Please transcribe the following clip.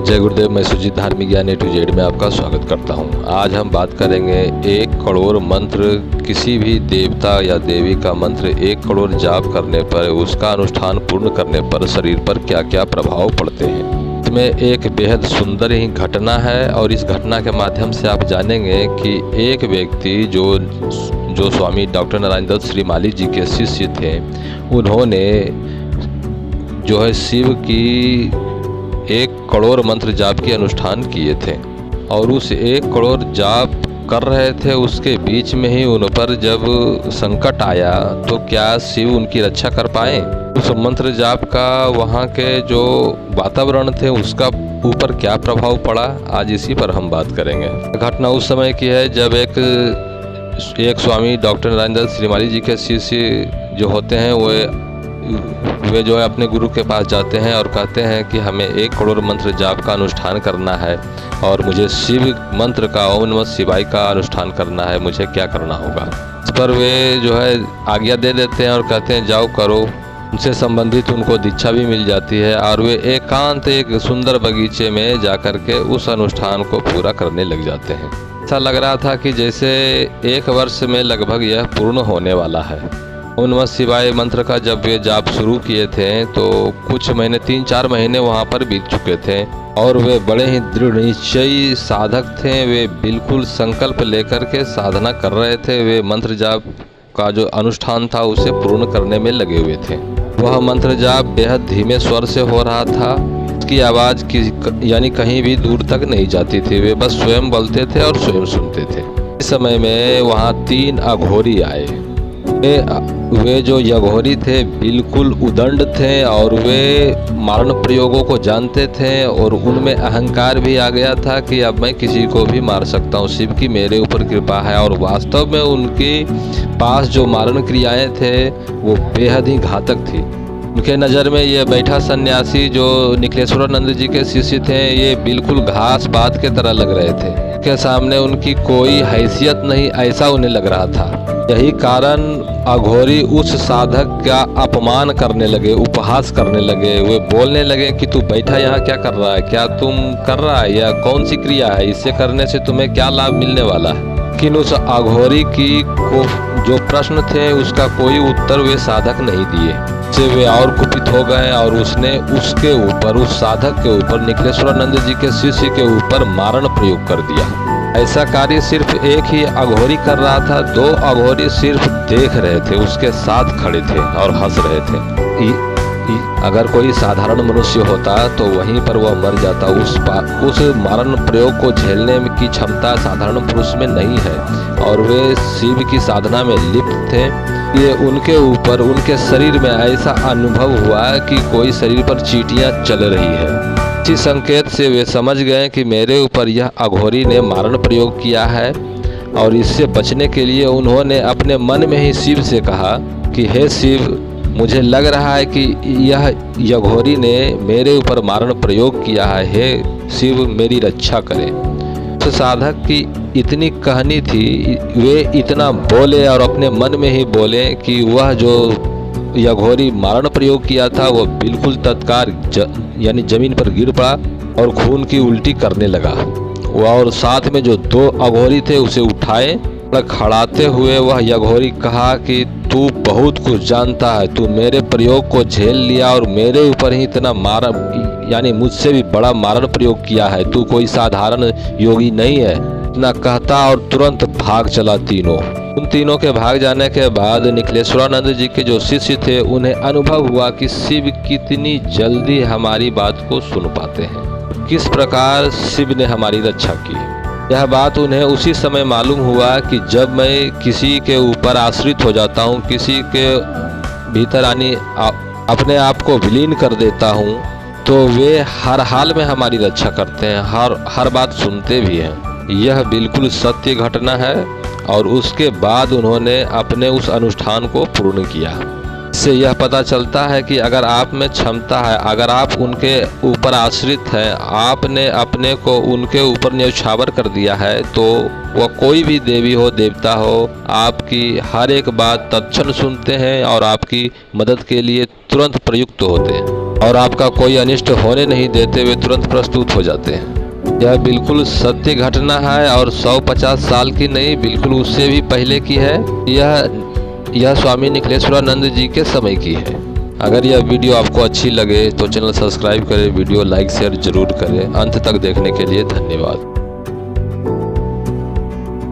जय गुरुदेव। मैं सुजीत धार्मिक ज्ञान A to Z में आपका स्वागत करता हूं। आज हम बात करेंगे 1 करोड़ मंत्र, किसी भी देवता या देवी का मंत्र 1 करोड़ जाप करने पर, उसका अनुष्ठान पूर्ण करने पर शरीर पर क्या क्या प्रभाव पड़ते हैं। इसमें एक बेहद सुंदर ही घटना है और इस घटना के माध्यम से आप जानेंगे कि एक व्यक्ति जो स्वामी डॉक्टर नारायण दत्त श्रीमाली जी के शिष्य थे, उन्होंने जो है शिव की 1 करोड़ मंत्र जाप के अनुष्ठान किए थे और उस 1 करोड़ जाप कर रहे थे। उसके बीच में ही उन पर जब संकट आया तो क्या शिव उनकी रक्षा कर पाए? उस मंत्र जाप का वहाँ के जो वातावरण थे उसका ऊपर क्या प्रभाव पड़ा, आज इसी पर हम बात करेंगे। घटना उस समय की है जब एक स्वामी डॉक्टर नारायण दत्त श्रीमाली जी के शिष्य जो होते हैं वे जो है अपने गुरु के पास जाते हैं और कहते हैं कि हमें 1 करोड़ मंत्र जाप का अनुष्ठान करना है और मुझे शिव मंत्र का ओम नमः शिवाय का अनुष्ठान करना है, मुझे क्या करना होगा। इस पर वे जो है आज्ञा दे देते हैं और कहते हैं जाओ करो। उनसे संबंधित उनको दीक्षा भी मिल जाती है और वे एकांत एक सुंदर बगीचे में जाकर के उस अनुष्ठान को पूरा करने लग जाते हैं। ऐसा लग रहा था कि जैसे 1 वर्ष में लगभग यह पूर्ण होने वाला है। ओम नमः शिवाय मंत्र का जब वे जाप शुरू किए थे तो कुछ महीने 3-4 महीने वहाँ पर बीत चुके थे और वे बड़े ही दृढ़ निश्चयी साधक थे। वे बिल्कुल संकल्प लेकर के साधना कर रहे थे। वे मंत्र जाप का जो अनुष्ठान था उसे पूर्ण करने में लगे हुए थे। वह मंत्र जाप बेहद धीमे स्वर से हो रहा था। उसकी आवाज़ यानी कहीं भी दूर तक नहीं जाती थी। वे बस स्वयं बोलते थे और स्वयं सुनते थे। इस समय में वहाँ 3 अघोरी आए। वे जो अघोरी थे बिल्कुल उदंड थे और वे मारण प्रयोगों को जानते थे और उनमें अहंकार भी आ गया था कि अब मैं किसी को भी मार सकता हूँ, शिव की मेरे ऊपर कृपा है। और वास्तव में उनके पास जो मारण क्रियाएं थे वो बेहद ही घातक थी। उनके नज़र में ये बैठा सन्यासी जो निखिलेश्वरानंद जी के शिष्य थे, ये बिल्कुल घास पात के तरह लग रहे थे। उनके सामने उनकी कोई हैसियत नहीं, ऐसा उन्हें लग रहा था। यही कारण अघोरी उस साधक का अपमान करने लगे, उपहास करने लगे। वे बोलने लगे कि तू बैठा यहाँ क्या कर रहा है, क्या तुम कर रहा है या कौन सी क्रिया है, इससे करने से तुम्हें क्या लाभ मिलने वाला है। लेकिन उस अघोरी की जो प्रश्न थे उसका कोई उत्तर वे साधक नहीं दिए। से वे और कुपित हो गए और उसने उसके ऊपर, उस साधक के ऊपर, निखिलेश्वरानंद जी के शिष्य के ऊपर मारण प्रयोग कर दिया। ऐसा कार्य सिर्फ एक ही अघोरी कर रहा था, 2 अघोरी सिर्फ देख रहे थे, उसके साथ खड़े थे और हंस रहे थे। अगर कोई साधारण मनुष्य होता तो वहीं पर वह मर जाता। उस मारण प्रयोग को झेलने की क्षमता साधारण पुरुष में नहीं है और वे शिव की साधना में लिप्त थे। ये उनके ऊपर, उनके शरीर में ऐसा अनुभव हुआ कि कोई शरीर पर चींटियां चल रही है। इसी संकेत से वे समझ गए कि मेरे ऊपर यह अघोरी ने मारण प्रयोग किया है और इससे बचने के लिए उन्होंने अपने मन में ही शिव से कहा कि हे शिव, मुझे लग रहा है कि यह अघोरी ने मेरे ऊपर मारण प्रयोग किया है, हे शिव मेरी रक्षा करें। उस साधक की इतनी कहानी थी, वे इतना बोले और अपने मन में ही बोले कि वह जो अघोरी मारण प्रयोग किया था वो बिल्कुल तत्काल यानी जमीन पर गिर पड़ा और खून की उल्टी करने लगा। और साथ में जो 2 अघोरी थे उसे उठाए, खड़ाते हुए वह अघोरी कहा कि तू बहुत कुछ जानता है, तू मेरे प्रयोग को झेल लिया और मेरे ऊपर ही इतना मारण, यानी मुझसे भी बड़ा मारण प्रयोग किया है, तू कोई साधारण योगी नहीं है। इतना कहता और तुरंत भाग चला तीनों। उन तीनों के भाग जाने के बाद निखिलेश्वरानंद जी के जो शिष्य थे उन्हें अनुभव हुआ कि शिव कितनी जल्दी हमारी बात को सुन पाते हैं, किस प्रकार शिव ने हमारी रक्षा की। यह बात उन्हें उसी समय मालूम हुआ कि जब मैं किसी के ऊपर आश्रित हो जाता हूँ, किसी के भीतर अपने आप को विलीन कर देता हूँ, तो वे हर हाल में हमारी रक्षा करते हैं, हर बात सुनते भी हैं। यह बिल्कुल सत्य घटना है और उसके बाद उन्होंने अपने उस अनुष्ठान को पूर्ण किया। इससे यह पता चलता है कि अगर आप में क्षमता है, अगर आप उनके ऊपर आश्रित हैं, आपने अपने को उनके ऊपर न्यौछावर कर दिया है, तो वह कोई भी देवी हो, देवता हो, आपकी हर एक बात तत्क्षण सुनते हैं और आपकी मदद के लिए तुरंत प्रयुक्त होते हैं। और आपका कोई अनिष्ट होने नहीं देते, वे तुरंत प्रस्तुत हो जाते हैं। यह बिल्कुल सत्य घटना है और 150 साल की नहीं, बिल्कुल उससे भी पहले की है। यह स्वामी निखिलेश्वरानंद जी के समय की है। अगर यह वीडियो आपको अच्छी लगे तो चैनल सब्सक्राइब करें, वीडियो लाइक शेयर जरूर करें। अंत तक देखने के लिए धन्यवाद।